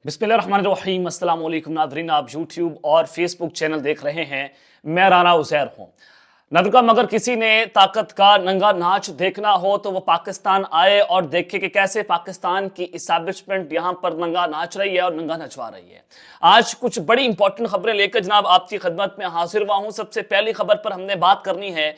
बिस्मिल्लाहिर्रहमानिर्रहीम। अस्सलाम वालेकुम नाज़रीन, आप यूट्यूब और फेसबुक चैनल देख रहे हैं। मैं राना उज़ैर हूँ। नाज़रीन, अगर किसी ने ताकत का नंगा नाच देखना हो तो वो पाकिस्तान आए और देखे कि कैसे पाकिस्तान की इस्टेब्लिशमेंट यहाँ पर नंगा नाच रही है और नंगा नचवा रही है। आज कुछ बड़ी इंपॉर्टेंट खबरें लेकर जनाब आपकी खिदमत में हाजिर हुआ हूँ। सबसे पहली खबर पर हमने बात करनी है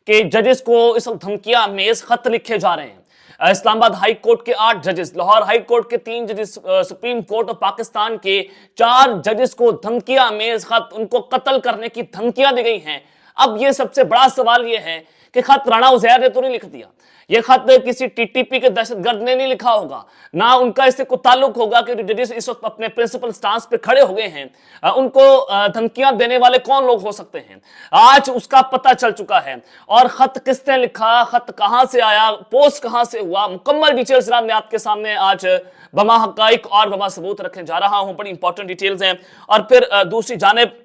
कि जजेस को इस वक्त धमकियां मेज खत लिखे जा रहे हैं। इस्लामाबाद हाई कोर्ट के 8 जजेस, लाहौर हाई कोर्ट के 3 जजेस, सुप्रीम कोर्ट ऑफ पाकिस्तान के 4 जजेस को धमकियां मेज खत, उनको कत्ल करने की धमकियां दी गई हैं। अब ये सबसे बड़ा सवाल ये है कि खत राना उज़ैर ने तो नहीं लिख दिया, ये खत किसी टीटीपी के दहशतगर्द ने नहीं लिखा होगा, ना उनका इससे कोई ताल्लुक होगा कि जजेस इस वक्त अपने प्रिंसिपल स्टांस पे खड़े हो गए हैं। उनको धमकियां देने वाले कौन लोग हो सकते हैं, आज उसका पता चल चुका है। और खत किसने लिखा, खत कहां से आया, पोस्ट कहां से हुआ, मुकम्मल डिटेल्स जनाब मैं आपके सामने आज बमा हकाइक और बमा सबूत रखने जा रहा हूं। बड़ी इंपॉर्टेंट डिटेल्स हैं। और फिर दूसरी जानिब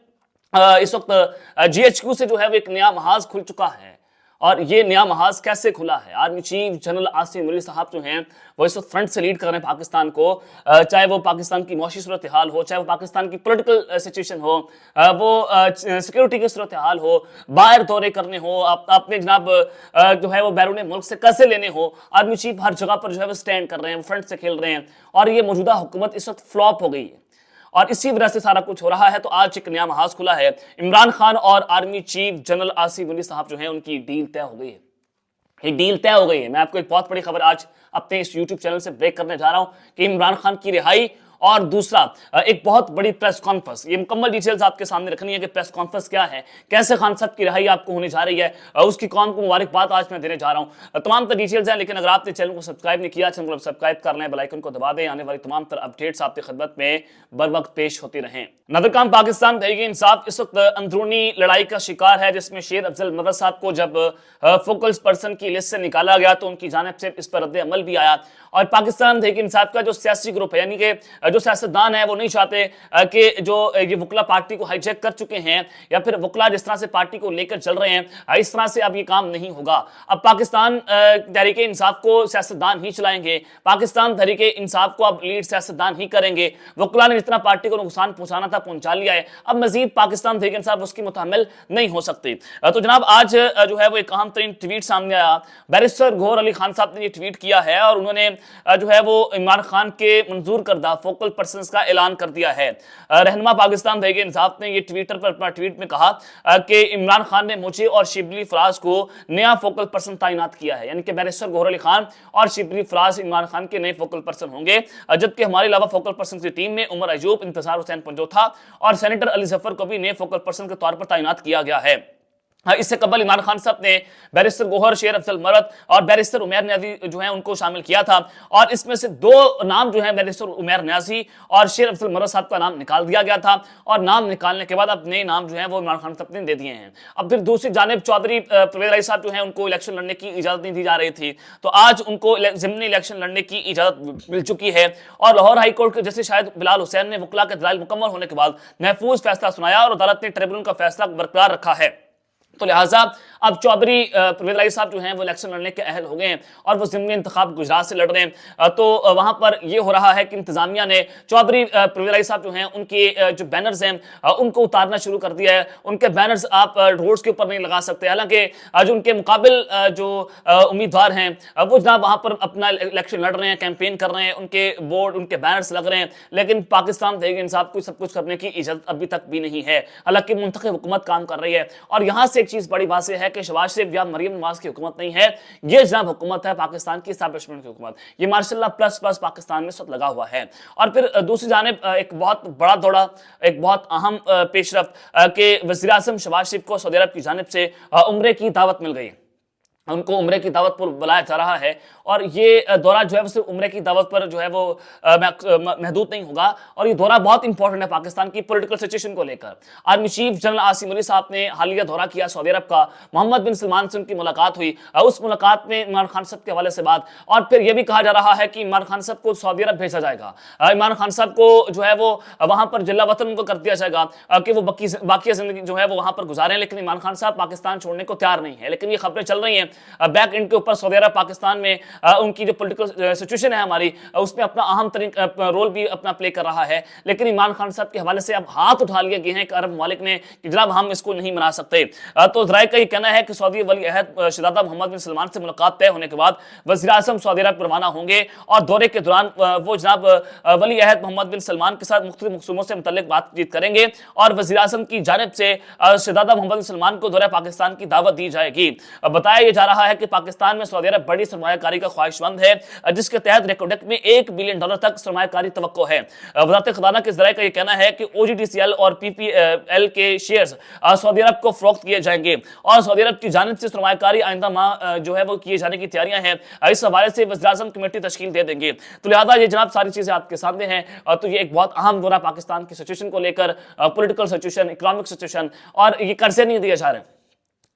इस वक्त जीएचक्यू से जो है वो एक नया महाज खुल चुका है। और ये नया महाज कैसे खुला है, army chief general Asim Munir साहब जो हैं वो इस वक्त फ्रंट से लीड कर रहे हैं पाकिस्तान को। चाहे वो पाकिस्तान की मौशी सूरत हाल हो, चाहे वो पाकिस्तान की पॉलिटिकल सिचुएशन हो, वो सिक्योरिटी की सूरत हाल हो, बाहर दौरे करने हो, अपने जनाब जो है वो बैरून मुल्क से कैसे लेने हो, आर्मी चीफ हर जगह पर जो है वो स्टैंड कर रहे हैं, फ्रंट से खेल रहे हैं। और ये मौजूदा हुकूमत इस वक्त फ्लॉप हो गई है और इसी वजह से सारा कुछ हो रहा है। तो आज एक नया महाज खुला है। इमरान खान और army chief general Asim Munir साहब जो हैं उनकी डील तय हो गई है। ये डील तय हो गई है। मैं आपको एक बहुत बड़ी खबर आज अपने इस यूट्यूब चैनल से ब्रेक करने जा रहा हूं कि इमरान खान की रिहाई और दूसरा एक बहुत बड़ी प्रेस कॉन्फ्रेंस, ये मुकम्मल डिटेल्स आपके सामने रखनी है कि प्रेस कॉन्फ्रेंस क्या है, कैसे खान साहब की रिहाई आपको होने जा रही है, उसकी कौम को मुबारकबाद आज मैं देने जा रहा हूं। तमाम तर डिटेल्स हैं, लेकिन अगर आपने चैनल को सब्सक्राइब नहीं किया, चैनल को सब्सक्राइब कर लें, बेल आइकन को दबा दें, आने वाली तमाम तर अपडेट्स आपकी खिदमत में बर वक्त पेश होती रहें। नाज़रीन, पाकिस्तान तहरीक इंसाफ इस वक्त अंदरूनी लड़ाई का शिकार है, जिसमें शेर अफजल मर्रद साहब को जब फोकल पर्सन की लिस्ट से निकाला गया तो उनकी जानिब से इस पर रद्द अमल भी आया। और पाकिस्तान तहरीक इंसाफ का जो सियासी ग्रुप है, यानी कि जो सियासतदान है, वो नहीं चाहते कि जो ये वकला पार्टी को हाईजैक कर चुके हैं या फिर वकला जिस तरह से पार्टी को लेकर चल रहे हैं, इस तरह से अब ये काम नहीं होगा। अब पाकिस्तान तहरीक इंसाफ को सियासतदान ही चलाएंगे, पाकिस्तान तहरीक इंसाफ को अब लीड सियासतदान ही करेंगे। वकला ने जितना पार्टी को नुकसान पहुंचाना था पहुंचा लिया है, अब मजीद पाकिस्तान तहरीक इंसाफ उसकी मुतहम्मिल नहीं हो सकती। तो जनाब आज जो है वो एक अहम तरीन ट्वीट सामने आया। बैरिस्टर गौहर अली खान साहब ने ये ट्वीट किया है और उन्होंने जो है वो इमरान खान के मंजूर करदा फोकल पर्सन्स का ऐलान कर दिया है। रहनुमा पाकिस्तान तहरीक इंसाफ ने ये ट्विटर पर अपना ट्वीट में कहा कि इमरान खान ने मुझे और शिबली फराज को नया फोकल पर्सन तैनात किया है, यानी कि बैरिस्टर गौहर अली खान और शिबली फराज इमरान खान के नए फोकल पर्सन होंगे। जबकि हमारे अलावा फोकल पर्सन की टीम में उमर अयूब, इंतजार हुसैन पंजोथा और सेनेटर अली जफर को भी नए फोकल पर्सन के तौर पर तैनात किया गया है। इससे कबल इमरान खान साहब ने बैरिस्टर गौहर, शेर अफजल मर्रद और बैरिस्टर उमैर न्याजी जो है उनको शामिल किया था और इसमें से 2 नाम जो है बैरिस्टर उमैर न्याजी और शेर अफजल मर्रद साहब का नाम निकाल दिया गया था और नाम निकालने के बाद अब नए नाम जो है वो इमरान खान साहब ने दे दिए हैं। अब फिर दूसरी जानिब चौधरी परवेज इलाही साहब जो है उनको इलेक्शन लड़ने की इजाजत नहीं दी जा रही थी, तो आज उनको ज़िमनी इलेक्शन लड़ने की इजाजत मिल चुकी है। और लाहौर हाई कोर्ट के जैसे शायद बिलाल हुसैन ने वकला के दलाइल मुकम्मल होने के बाद महफूज फैसला सुनाया और अदालत ने ट्रिब्यूनल का फैसला बरकरार रखा है। तो लिहाजा अब चौधरी परवेज इलाही साहब जो हैं वो इलेक्शन लड़ने के अहल हो गए हैं और वो ज़िमनी इंतखाब गुजरात से लड़ रहे हैं। तो वहाँ पर ये हो रहा है कि इंतजामिया ने चौधरी परवेज इलाही साहब जो हैं उनके जो बैनर्स हैं उनको उतारना शुरू कर दिया है। उनके बैनर्स आप रोड्स के ऊपर नहीं लगा सकते, हालांकि जो उनके मुकाबिल जो उम्मीदवार हैं वो जनाब वहाँ पर अपना इलेक्शन लड़ रहे हैं, कैंपेन कर रहे हैं, उनके बोर्ड, उनके बैनर्स लग रहे हैं, लेकिन पाकिस्तान तहरीक इंसाफ को सब कुछ करने की इजाज़त अभी तक भी नहीं है। हालांकि मुंतखब हुकूमत काम कर रही है और यहाँ से एक चीज़ बड़ी वाज़ेह है कि शहबाज शरीफ या मरियम नवाज की हुकूमत नहीं है, ये जनाब हुकूमत है पाकिस्तान की इस्टेब्लिशमेंट की हुकूमत। ये मार्शल प्लस प्लस पाकिस्तान में इस वक्त लगा हुआ है। और फिर दूसरी जानिब एक बहुत बड़ा दौड़ा, एक बहुत अहम पेशरफ कि वज़ीर आज़म शहबाज शरीफ को सऊदी अरब की जानिब से उम्रे की दावत मिल गई, उनको उम्रे की दावत पर बुलाया जा रहा है। और ये दौरा जो है वो सिर्फ उम्रे की दावत पर जो है वो महदूद नहीं होगा और ये दौरा बहुत इंपॉर्टेंट है पाकिस्तान की पॉलिटिकल सिचुएशन को लेकर। Army chief general Asim Munir साहब ने हालिया दौरा किया सऊदी अरब का, मोहम्मद बिन सलमान से उनकी मुलाकात हुई, उस मुलाकात में इमरान खान साहब के हवाले से बात, और फिर यह भी कहा जा रहा है कि इमरान खान साहब को सऊदी अरब भेजा जाएगा, इमरान खान साहब को जो है वो वहाँ पर जिला वतन उनको कर दिया जाएगा कि वो बाकी जिंदगी जो है वो वहाँ पर गुजारें, लेकिन इमरान खान साहब पाकिस्तान छोड़ने को तैयार नहीं है। लेकिन ये खबरें चल रही हैं बैक एंड के ऊपर सऊदी अरब पाकिस्तान में उनकी जो पॉलिटिकल सिचुएशन है हमारी, उसमें अपना अहम तरीन रोल भी अपना प्ले कर रहा है। लेकिन इमरान खान साहब के हवाले से अब हाथ उठा लिए गए हैं अरब ममालिक ने कि जनाब हम इसको नहीं मना सकते। तो ज़राए का ये कहना है कि सऊदी वली अहद शहज़ादा मोहम्मद बिन सलमान से मुलाकात तय होने के बाद वज़ीर आज़म सऊदी अरब रवाना होंगे और दौरे के दौरान वो जनाब वली अहद मोहम्मद बिन सलमान के साथ मुख्तलिफ मकसूदों से मुतल्लिक बातचीत करेंगे और वज़ीर आज़म की जानिब से शहज़ादा मोहम्मद बिन सलमान को दौरे पाकिस्तान की दावत दी जाएगी। बताया जा रहा है कि पाकिस्तान में सऊदी अरब बड़ी सरमायाकारी का ख्वाहिशमंद है, जिसके तहत रेकोडेक में $1 बिलियन तक सरमायाकारी तवक्को है। वज़ारत ख़ज़ाना के ज़राए का ये कहना है कि OGTCL और PPL के शेयर्स सऊदी अरब को फरोख्त किए जाएंगे और सऊदी अरब की जानिब से सरमायाकारी आइंदा माह जो है वो किए जाने की तैयारियां हैं। इस हवाले से वज़ीर आज़म कमेटी तश्कील दे देंगे। तो लिहाजा ये जनाब सारी चीज़ें आपके सामने हैं। तो ये एक बहुत अहम दौरा पाकिस्तान की सिचुएशन को लेकर, पॉलिटिकल सिचुएशन, इकोनॉमिक सिचुएशन, और ये कर्जे नहीं दिए जा रहे।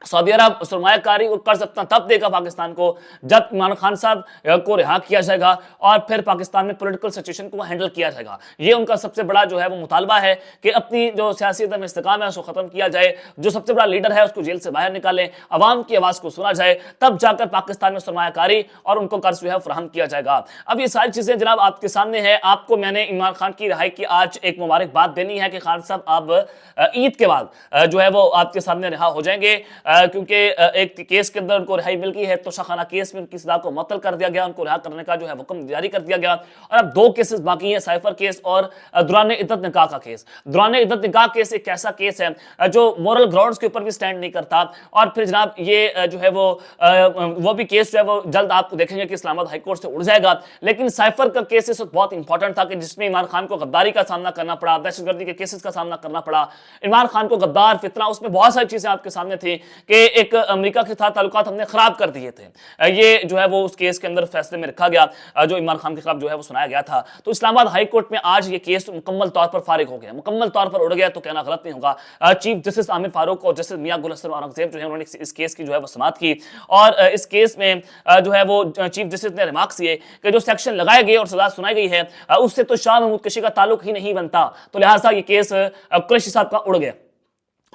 सऊदी अरब सरमायाकारी और कर्ज अपना तब देगा पाकिस्तान को जब इमरान खान साहब को रिहा किया जाएगा और फिर पाकिस्तान में पॉलिटिकल सिचुएशन को हैंडल किया जाएगा। ये उनका सबसे बड़ा जो है वो मुतालबा है कि अपनी जो सियासी अदम इस्तेकाम है उसको खत्म किया जाए, जो सबसे बड़ा लीडर है उसको जेल से बाहर निकालें, अवाम की आवाज़ को सुना जाए, तब जाकर पाकिस्तान में सरमायाकारी और उनको कर्ज जो है फराहम किया जाएगा। अब ये सारी चीज़ें जनाब आपके सामने है। आपको मैंने इमरान खान की रिहाई की आज एक मुबारकबाद देनी है कि खान साहब अब ईद के बाद जो है वो आपके सामने रिहा हो जाएंगे, क्योंकि एक केस के अंदर उनको रिहाई मिल गई है। तो शाखाना केस में उनकी सजा को मुअत्तल कर दिया गया, उनको रिहा करने का जो है हुक्म जारी कर दिया गया और अब 2 केसेस बाकी हैं, साइफर केस और दौरान इद्दत निकाह का केस। दौरान इद्दत निकाह केस एक ऐसा केस है जो मोरल ग्राउंड्स के ऊपर भी स्टैंड नहीं करता और फिर जनाब ये जो है वो भी केस जो है वो जल्द आपको देखेंगे कि इस्लामाबाद हाई कोर्ट से उड़ जाएगा। लेकिन साइफर का केस इस वक्त बहुत इंपॉर्टेंट था कि जिसमें इमरान खान को गद्दारी का सामना करना पड़ा, दहशतगर्दी के केसेस का सामना करना पड़ा, इमरान खान को गद्दार फितना, उसमें बहुत सारी चीजें आपके सामने थी कि एक अमेरिका के साथ ताल्लुकात हमने खराब कर दिए थे। ये जो है वो उस केस के अंदर फैसले में रखा गया जो इमरान खान के खिलाफ जो है वो सुनाया गया था। तो इस्लामाबाद हाई कोर्ट में आज ये केस मुकम्मल तौर पर फारिग हो गया, मुकम्मल तौर पर उड़ गया तो कहना गलत नहीं होगा। चीफ जस्टिस आमिर फारूक और जस्टिस मियां गुल हसन औरंगजेब जो है उन्होंने इस केस की जो है वो समाअत की और इस केस में जो है वो चीफ जस्टिस ने रिमार्क्स किए कि जो सेक्शन लगाए गए और सजा सुनाई गई है उससे तो शाह महमूद कशी का ताल्लुक ही नहीं बनता। तो लिहाजा ये केस कुरैशी साहब का उड़ गया।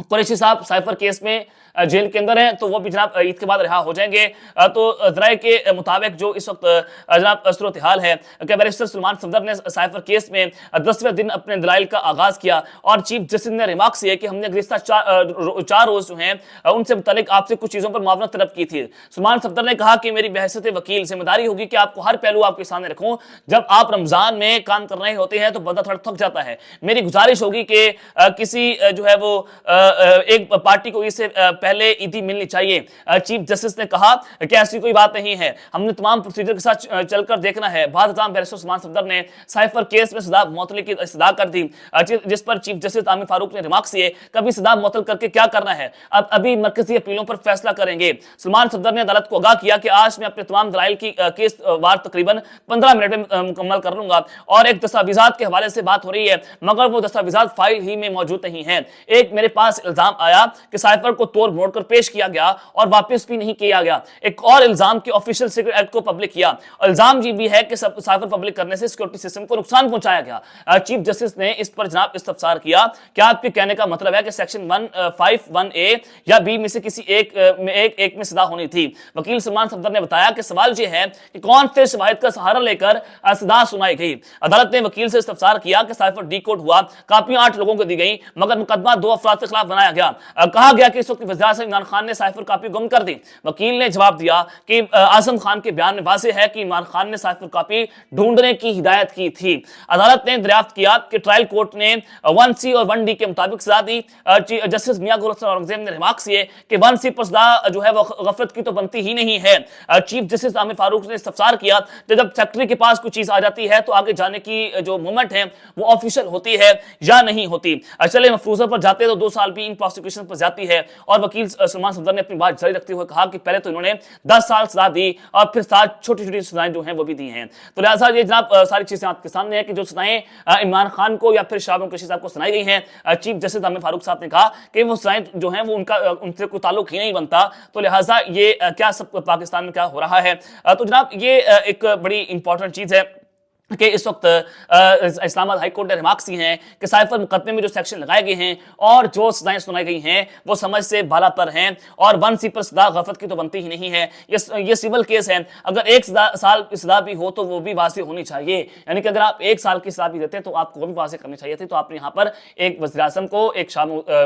कुरैशी साहब साइफर केस में जेल के अंदर हैं, तो वो भी जनाब ईद के बाद रिहा हो जाएंगे। तो ज़राए के मुताबिक जो इस वक्त जनाब सूरत हाल है कि बैरिस्टर सलमान सफदर ने साइफर केस में 10वें दिन अपने दलाइल का आगाज़ किया और चीफ जस्टिस ने रिमार्क्स किए कि हमने गुज़िश्ता 4 रोज़ जो हैं उनसे मुतालिक आपसे कुछ चीज़ों पर मुआवनत तलब की थी। सलमान सफदर ने कहा कि मेरी बहैसियत वकील जिम्मेदारी होगी कि आपको हर पहलू आपके सामने रखूँ। जब आप रमज़ान में काम कर रहे होते हैं तो बंदा थोड़ा थक जाता है। मेरी गुजारिश होगी कि किसी जो है वो एक पार्टी को इससे पहले ईदी मिलनी चाहिए। चीफ जस्टिस ने कहा कि ऐसी कोई बात नहीं है, हमने तमाम प्रोसीजर के साथ चलकर देखना है। बाद बैरिस्टर सलमान सफदर ने साइफर केस में सजा मुअत्तली की इस्तदा कर दी, जिस पर चीफ जस्टिस आमिर फारूक ने रिमार्क्स किए कभी सजा मुअत्तल करके क्या करना है, अब अभी मरकजी अपीलों पर फैसला करेंगे। सलमान सफदर ने अदालत को आगाह किया कि आज मैं अपने तमाम दलाइल की केस वार तकरीबन 15 मिनट में मुकम्मल कर लूंगा और एक दस्तावेजात के हवाले से बात हो रही है मगर वो दस्तावेजात फाइल ही में मौजूद नहीं है। एक मेरे पास इल्जाम आया कि साइफर को तोड़ मोड़ कर पेश किया गया और वापस भी नहीं किया गया। एक और इल्जाम कि ऑफिशियल सीक्रेट एक्ट को पब्लिक किया। इल्जाम ये भी है कि साइफर पब्लिक करने से सिक्योरिटी सिस्टम को नुकसान पहुंचाया गया। चीफ जस्टिस ने इस पर जनाब इस्तफसार किया क्या आपके कहने का मतलब है कि सेक्शन 151A या B में से किसी एक में सजा होनी थी। वकील सलमान सफदर ने बताया कि सवाल ये है कि कौन से शवाहिद का सहारा लेकर सजा सुनाई गई। अदालत ने वकील से इस्तफसार किया कि साइफर डीकोड हुआ, कापियां 8 लोगों को दी गई मगर मुकदमा 2 अफराद के खिलाफ बनाया गया। कहा गया कि इस वक्त वज़ीर आज़म इमरान खान ने साइफर कॉपी गुम कर दी। वकील ने जवाब दिया कि आजम खान के बयान में वाज़ेह है कि इमरान खान ने साइफर कॉपी ढूंढने की हिदायत की थी। अदालत ने दरियाफ्त किया कि ट्रायल कोर्ट ने 1C और 1D के मुताबिक सजा दी। जस्टिस मियां गुल हसन औरंगजेब ने रिमार्क्स किए कि 1C पर सजा जो है वो गफलत की तो बनती ही नहीं है। चीफ जस्टिस आमिर फारूक ने इस्तफसार किया कि जब सेक्रेटरी के पास कोई चीज आ जाती है तो आगे जाने की जो मूवमेंट है वो ऑफिशियल होती है या नहीं होती। चले मफरूजा पर जाते तो 2 साल भी इन प्रोसिक्यूशन पर जाती है। और वकील सलमान सफदर ने अपनी बात जारी रखते हुए कहा कि पहले तो इन्होंने 10 साल सजा दी और फिर 7 छोटी छोटी सजाएं जो हैं वो भी दी हैं। तो लिहाजा ये जनाब सारी चीजें आपके सामने है कि जो सजाएं इमरान खान को या फिर शाह महमूद कुरैशी साहब को सुनाई गई हैं, चीफ जस्टिस आमिर फारूक साहब ने कहा कि वो सजाएं जो हैं वो उनसे कोई ताल्लुक ही नहीं बनता। तो लिहाजा ये क्या सब पाकिस्तान में क्या हो रहा है। तो जनाब ये एक बड़ी इंपॉर्टेंट चीज है کہ اس وقت اسلام آباد ہائی کورٹ نے ریمارکس کی ہیں کہ سائفر مقدمے میں جو سیکشن لگائے گئے ہیں اور جو سزائیں سنائی گئی ہیں وہ سمجھ سے بالا پر ہیں، اور 1C پر سزا غفلت کی تو بنتی ہی نہیں ہے۔ یہ سول کیس ہے، اگر 1 سال کی سزا بھی ہو تو وہ بھی واضح ہونی چاہیے، یعنی کہ اگر آپ 1 سال کی سزا بھی دیتے ہیں تو آپ کو وہ بھی واضح کرنی چاہیے تھی۔ تو آپ نے یہاں پر ایک وزیر اعظم کو، ایک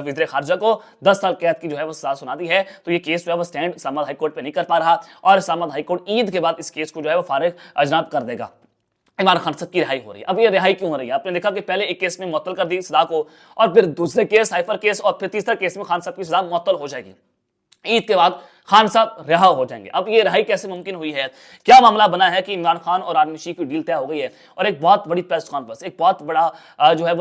وزیر خارجہ کو 10 سال قید کی جو ہے وہ سزا سنا دی ہے۔ تو یہ کیس جو ہے وہ سٹینڈ اسلام آباد ہائی کورٹ پہ نہیں کر پا رہا، اور اسلام آباد ہائی کورٹ عید کے بعد اس کیس کو جو ہے وہ فارغ جناب کر دے گا۔ عمران خان صاحب کی رہائی ہو رہی ہے۔ اب یہ رہائی کیوں ہو رہی ہے؟ آپ نے دیکھا کہ پہلے ایک کیس میں معطل کر دی سزا کو، اور پھر دوسرے کیس سائفر کیس، اور پھر تیسرا کیس میں خان صاحب کی سزا معطل ہو جائے گی۔ عید کے بعد خان صاحب رہا ہو جائیں گے۔ اب یہ رہائی کیسے ممکن ہوئی ہے؟ کیا معاملہ بنا ہے کہ عمران خان اور آرمی چیف کی ڈیل طے ہو گئی ہے، اور ایک بہت بڑی پریس کانفرنس، ایک بہت بڑا جو ہے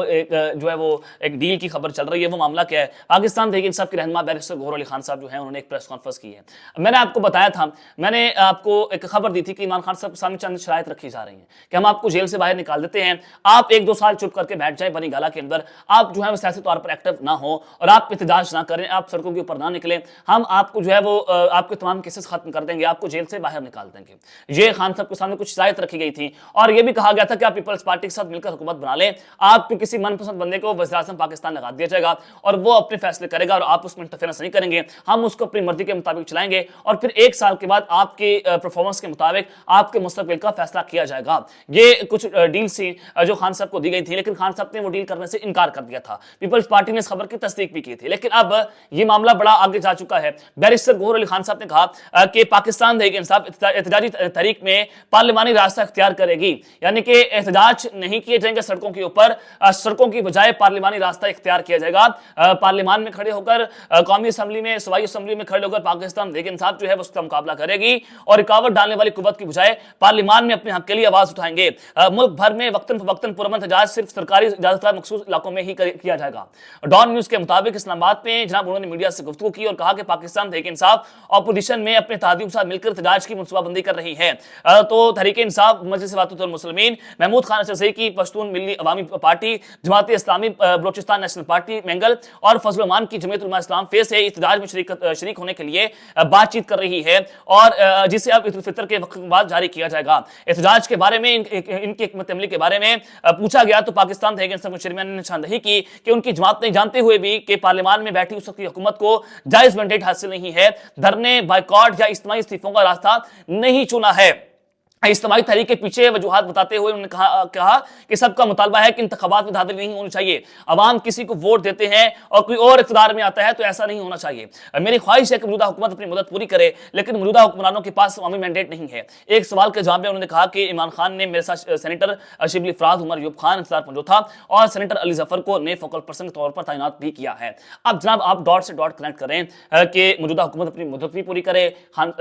وہ ایک ڈیل کی خبر چل رہی ہے۔ وہ معاملہ کیا ہے؟ پاکستان تحریک انصاف کے رہنما بیرسٹر گوہر علی خان صاحب جو ہیں انہوں نے ایک پریس کانفرنس کی ہے۔ میں نے آپ کو بتایا تھا، میں نے آپ کو ایک خبر دی تھی کہ عمران خان صاحب کے سامنے چند شرائط رکھی جا رہی ہیں کہ ہم آپ کو جیل سے باہر نکال دیتے ہیں، آپ 1-2 سال چپ کر کے بیٹھ جائیں بنی گالہ کے اندر، آپ جو ہے وہ سیاسی طور پر ایکٹیو نہ ہو، اور آپ احتجاج نہ کریں، آپ سڑکوں کے اوپر نہ نکلیں، ہم آپ کو جو ہے وہ آپ کے تمام کیسز ختم کر دیں گے، آپ کو جیل سے باہر نکال دیں گے۔ یہ خان صاحب کے سامنے کچھ شرائط رکھی گئی تھی، اور یہ بھی کہا گیا تھا کہ آپ پیپلز پارٹی کے ساتھ مل کر حکومت بنا لیں، آپ کے کسی من پسند بندے کو وزیر اعظم پاکستان لگا دیا جائے گا، اور وہ اپنے فیصلے کرے گا، اور آپ اس میں انٹرفیئرنس نہیں کریں گے، ہم اس کو اپنی مرضی کے مطابق چلائیں گے، اور پھر 1 سال کے بعد آپ کی پرفارمنس کے مطابق آپ کے مستقبل کا فیصلہ کیا جائے گا۔ یہ کچھ ڈیل سی جو خان صاحب کو دی گئی تھی، لیکن خان صاحب نے وہ ڈیل کرنے سے انکار کر دیا تھا۔ پیپلز پارٹی نے اس خبر کی تصدیق بھی کی تھی، لیکن اب یہ معاملہ بڑا آگے جا چکا ہے۔ بیرسٹر گوہر علی خان صاحب نے کہا کہ پاکستان تحریک انصاف احتجاجی تحریک میں پارلیمانی راستہ اختیار کرے گی، یعنی کہ احتجاج نہیں کیے جائیں گے سڑکوں کے اوپر، سڑکوں کی بجائے پارلیمانی راستہ اختیار کیا جائے گا۔ پارلیمان میں کھڑے ہو کر، قومی اسمبلی میں، صوبائی اسمبلی میں کھڑے ہو کر پاکستان تحریک انصاف جو ہے اس کا مقابلہ کرے گی، اور رکاوٹ ڈالنے والی قوت کی بجائے پارلیمان میں اپنے حق کے لیے آواز اٹھائیں گے۔ ملک بھر میں وقتاً فوقتاً پرامن احتجاج صرف سرکاری اجازت یافتہ مخصوص علاقوں میں ہی کیا جائے گا۔ ڈان نیوز کے مطابق اسلام آباد میں جناب انہوں نے میڈیا سے گفتگو کی اور کہا کہ پاکستان تحریک انصاف اپوزیشن میں اپنے اتحادیوں کے ساتھ مل کر احتجاج کی منصوبہ بندی کر رہی ہے۔ تو تحریک انصاف، مجلس وفد المسلمین، محمود خان اشرفی کی پشتون ملی عوامی party, Jamaat Islami Balochistan national party Mengal, اور فضل الرحمان کی جمعیت علماء اسلام فیس سے احتجاج میں شریک ہونے کے لیے بات چیت کر رہی ہے، اور جسے اب عید الفطر کے وقت بعد جاری کیا جائے گا۔ احتجاج کے بارے میں، ان کی حکمت عملی کے بارے میں پوچھا گیا تو پاکستان تحریک انصاف کے چیئرمین نے نشاندہی کی کہ ان کی جماعت نے جانتے ہوئے بھی کہ پارلیمان میں بیٹھی اس وقت کی حکومت کو جائز مینڈیٹ حاصل نہیں ہے، دھرنے، بائیکاٹ یا اجتماعی استعفوں کا راستہ نہیں چنا ہے۔ اجتماعی تحریک کے پیچھے وجوہات بتاتے ہوئے انہوں نے کہا کہ سب کا مطالبہ ہے کہ انتخابات میں دھاندلی نہیں ہونی چاہیے، عوام کسی کو ووٹ دیتے ہیں اور کوئی اور اقتدار میں آتا ہے تو ایسا نہیں ہونا چاہیے۔ میری خواہش ہے کہ موجودہ حکومت اپنی مدت پوری کرے، لیکن موجودہ حکمرانوں کے پاس عوامی مینڈیٹ نہیں ہے۔ ایک سوال کے جواب میں انہوں نے کہا کہ عمران خان نے میرے ساتھ سینیٹر شبلی افراد عمر ایوب خان انتظار پنجوتھا اور سینیٹر علی ظفر کو نئے فوکل پرسن کے طور پر تعینات بھی کیا ہے۔ اب جناب آپ ڈاٹ سے ڈاٹ کنیکٹ کریں کہ موجودہ حکومت اپنی مدت بھی پوری کرے،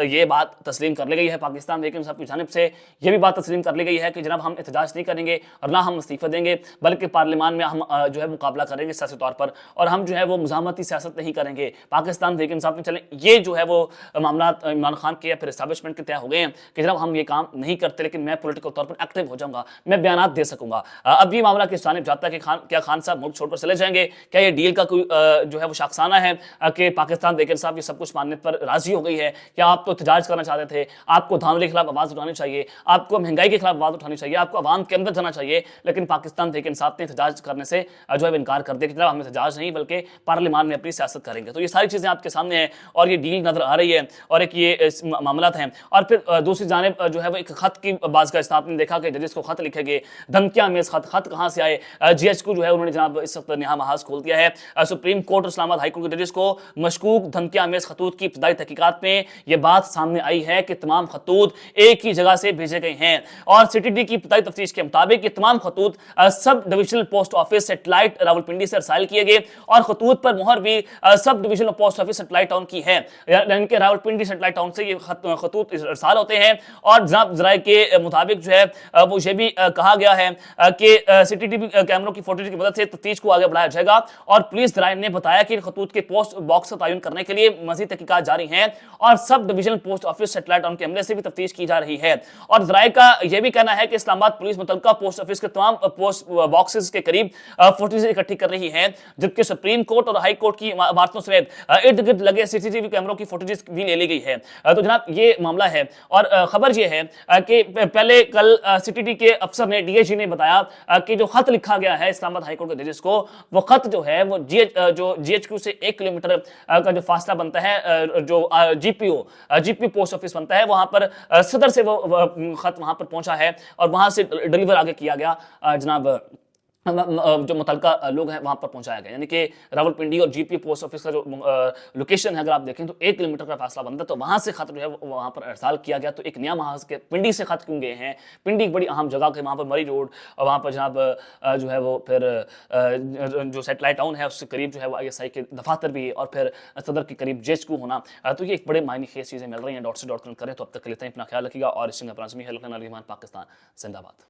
یہ بات تسلیم کر لی گئی ہے پاکستان تحریک انصاف کی جانب سے، یہ بھی بات تسلیم کر لی گئی ہے کہ جناب ہم احتجاج نہیں کریں گے اور نہ ہم استعفے دیں گے، بلکہ پارلیمان میں ہم جو ہے مقابلہ کریں گے سیاسی طور پر، اور ہم جو ہے وہ مزاحمتی سیاست نہیں کریں گے، پاکستان تحریک انصاف میں چلیں۔ یہ جو ہے وہ معاملات عمران خان کے یا پھر اسٹیبلشمنٹ کے طے ہو گئے ہیں کہ جناب ہم یہ کام نہیں کرتے، لیکن میں پولیٹیکل طور پر ایکٹیو ہو جاؤں گا، میں بیانات دے سکوں گا۔ اب یہ معاملہ کس جانب جاتا ہے کہ کیا خان صاحب ملک چھوڑ کر چلے جائیں گے؟ کیا یہ ڈیل کا کوئی جو ہے وہ شاخسانہ ہے کہ پاکستان تحریک انصاف یہ سب کچھ ماننے پر راضی ہو گئی ہے؟ کیا آپ تو احتجاج کرنا چاہتے تھے، آپ کو دھاندلی کے خلاف آواز اٹھانی چاہیے، آپ کو مہنگائی کے خلاف آواز اٹھانی چاہیے، آپ کو عوام کے اندر جانا چاہیے، لیکن پاکستان تحریک انصاف نے احتجاج کرنے سے جو ہے انکار کر دیا کہ جناب ہم احتجاج نہیں بلکہ پارلیمان میں اپنی سیاست کریں گے۔ تو یہ ساری چیزیں آپ کے سامنے ہیں، اور یہ ڈیل نظر آ رہی ہے، اور ایک یہ معاملات ہیں۔ اور پھر دوسری جانب جو ہے وہ ایک خط کی باز کا آپ نے دیکھا کہ ججز کو خط لکھے گئے، دھمکیاں میز خط کہاں سے آئے؟ جی ایچ کو جو ہے انہوں نے جناب اس وقت نہا محاذ کھول دیا ہے۔ سپریم کورٹ اور اسلام آباد ہائی کورٹ کے ججز کو مشکوک دھمکیاں میز خطوط کی ابتدائی تحقیقات میں یہ بات سامنے آئی ہے کہ تمام خطوط ایک ہی جگہ سے بھیجے گئے ہیں، اور سی ٹی ڈی کی ابتدائی تفتیش کے مطابق یہ تمام خطوط sub divisional post office satellite Rawalpindi سے ارسال کیے گئے، اور خطوط پر مہر بھی sub divisional post office satellite town کی ہے، یعنی کہ راولپنڈی سیٹلائٹ ٹاؤن سے یہ خطوط ارسال ہوتے ہیں۔ اور جناب ذرائع کے مطابق جو ہے وہ یہ بھی کہا گیا ہے کہ سی ٹی ڈی کیمروں کی فوٹیج کی مدد سے تفتیش کو آگے بڑھایا جائے گا، اور پولیس ذرائع نے بتایا کہ ان خطوط کے پوسٹ باکس کا تعین کرنے کے لیے مزید تحقیقات جاری ہیں، اور sub divisional post office satellite town کے عملے سے بھی تفتیش کی جا رہی ہے۔ اور ذرائع کا یہ بھی کہنا ہے کہ اسلام آباد پولیس متعلقہ پوسٹ آفس کے تمام پوسٹ باکسز کے قریب فوٹیج اکٹھی کر رہی ہے، جبکہ سپریم کورٹ اور ہائی کورٹ کی عمارتوں سمیت ارد گرد لگے سی سی ٹی وی کیمروں کی فوٹیج بھی لے لی گئی ہے۔ تو جناب یہ معاملہ ہے، اور خبر یہ ہے کہ پہلے کل سی ٹی ڈی کے افسر نے ڈی ایس جی نے بتایا کہ جو خط لکھا گیا ہے اسلام آباد ہائی کورٹ کے ججز کو، وہ خط جو ہے وہ جی ایچ کیو سے 1 کلومیٹر کا جو فاصلہ بنتا ہے، جو جی پی او پوسٹ آفس بنتا ہے، وہاں پر صدر سے وہ خط وہاں پر پہنچا ہے اور وہاں سے ڈیلیور آگے کیا گیا جناب جو متعلقہ لوگ ہیں وہاں پر پہنچایا گیا، یعنی کہ راولپنڈی اور جی پی پوسٹ آفس کا جو لوکیشن ہے اگر آپ دیکھیں تو 1 کلومیٹر کا فاصلہ بنتا ہے، تو وہاں سے خط جو ہے وہاں پر ارسال کیا گیا۔ تو ایک نیا محاذ کے پنڈی سے خط کیوں گئے ہیں؟ پنڈی ایک بڑی اہم جگہ ہے، وہاں پر مری روڈ اور وہاں پر جناب جو ہے وہ پھر جو سیٹلائٹ ٹاؤن ہے اس کے قریب جو ہے وہ آئی ایس آئی کے دفاتر بھی ہے، اور پھر صدر کے قریب جی ایچ کیو ہونا، تو یہ ایک بڑے معنی خیز چیزیں مل رہی ہیں۔ ڈاٹ سے ڈاٹ کنیکٹ کریں، تو اب تک کے لیے اپنا خیال رکھیے گا، اور اس سے اپنا زمین ہے پاکستان زندہ باد۔